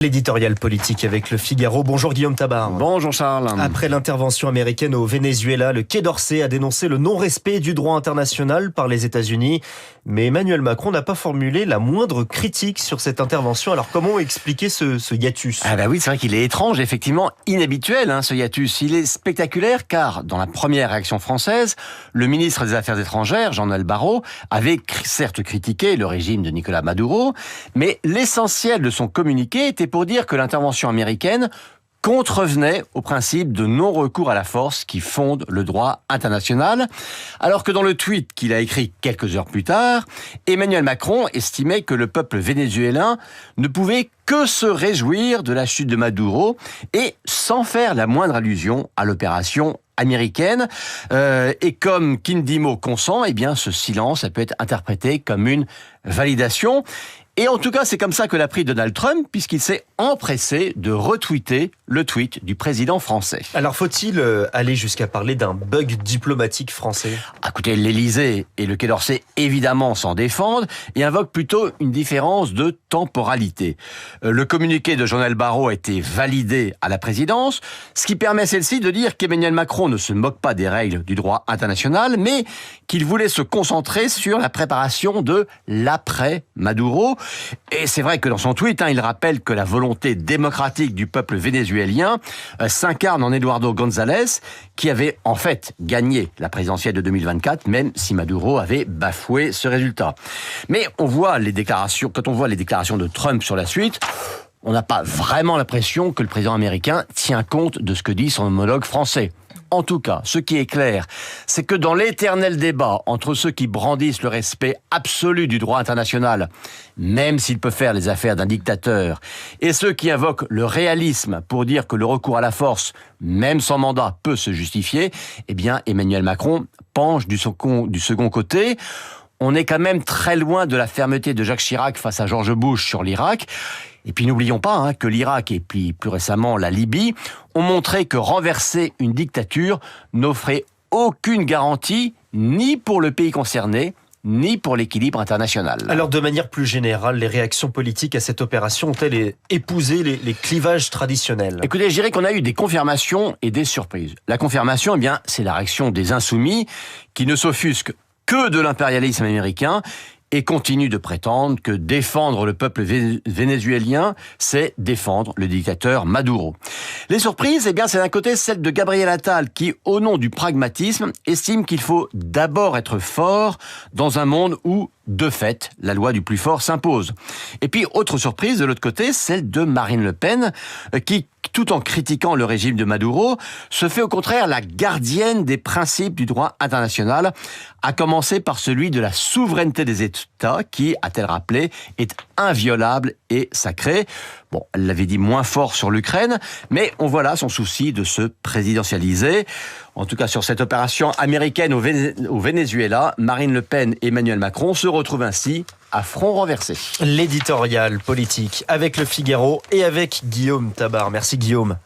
L'éditorial politique avec Le Figaro. Bonjour Guillaume Tabar. Bonjour Charles. Après l'intervention américaine au Venezuela, le Quai d'Orsay a dénoncé le non-respect du droit international par les États-Unis. Mais Emmanuel Macron n'a pas formulé la moindre critique sur cette intervention. Alors comment expliquer ce hiatus ? Ah bah oui, c'est vrai qu'il est étrange, effectivement inhabituel ce hiatus. Il est spectaculaire car dans la première réaction française, le ministre des Affaires étrangères, Jean-Noël Barrot, avait certes critiqué le régime de Nicolás Maduro, mais l'essentiel de son communiqué était pour dire que l'intervention américaine contrevenait au principe de non-recours à la force qui fonde le droit international, alors que dans le tweet qu'il a écrit quelques heures plus tard, Emmanuel Macron estimait que le peuple vénézuélien ne pouvait que se réjouir de la chute de Maduro et sans faire la moindre allusion à l'opération américaine. Et comme Kindimo consent, eh bien ce silence peut être interprété comme une validation. Et en tout cas, c'est comme ça que l'a pris Donald Trump, puisqu'il s'est empressé de retweeter le tweet du président français. Alors faut-il aller jusqu'à parler d'un bug diplomatique français ? Écoutez, l'Élysée et le Quai d'Orsay, évidemment, s'en défendent et invoquent plutôt une différence de temporalité. Le communiqué de Jean-Noël Barrot a été validé à la présidence, ce qui permet à celle-ci de dire qu'Emmanuel Macron ne se moque pas des règles du droit international, mais qu'il voulait se concentrer sur la préparation de l'après-Maduro. Et c'est vrai que dans son tweet, il rappelle que la volonté démocratique du peuple vénézuélien s'incarne en Eduardo González, qui avait en fait gagné la présidentielle de 2024, même si Maduro avait bafoué ce résultat. Mais quand on voit les déclarations de Trump sur la suite, on n'a pas vraiment l'impression que le président américain tient compte de ce que dit son homologue français. En tout cas, ce qui est clair, c'est que dans l'éternel débat entre ceux qui brandissent le respect absolu du droit international, même s'il peut faire les affaires d'un dictateur, et ceux qui invoquent le réalisme pour dire que le recours à la force, même sans mandat, peut se justifier, eh bien, Emmanuel Macron penche du second côté. On est quand même très loin de la fermeté de Jacques Chirac face à George Bush sur l'Irak. Et puis n'oublions pas que l'Irak et puis plus récemment la Libye ont montré que renverser une dictature n'offrait aucune garantie ni pour le pays concerné, ni pour l'équilibre international. Alors de manière plus générale, les réactions politiques à cette opération ont-elles épousé les clivages traditionnels ? Écoutez, je dirais qu'on a eu des confirmations et des surprises. La confirmation, c'est la réaction des insoumis qui ne s'offusquent que de l'impérialisme américain et continue de prétendre que défendre le peuple vénézuélien, c'est défendre le dictateur Maduro. Les surprises, c'est d'un côté celle de Gabriel Attal qui, au nom du pragmatisme, estime qu'il faut d'abord être fort dans un monde où, de fait, la loi du plus fort s'impose. Et puis, autre surprise, de l'autre côté, celle de Marine Le Pen, qui, tout en critiquant le régime de Maduro, se fait au contraire la gardienne des principes du droit international, à commencer par celui de la souveraineté des États, qui, a-t-elle rappelé, est inviolable et sacré. Bon, elle l'avait dit moins fort sur l'Ukraine, mais on voit là son souci de se présidentialiser. En tout cas, sur cette opération américaine au Venezuela, Marine Le Pen et Emmanuel Macron se retrouvent ainsi à front renversé. L'éditorial politique avec Le Figaro et avec Guillaume Tabar. Merci Guillaume.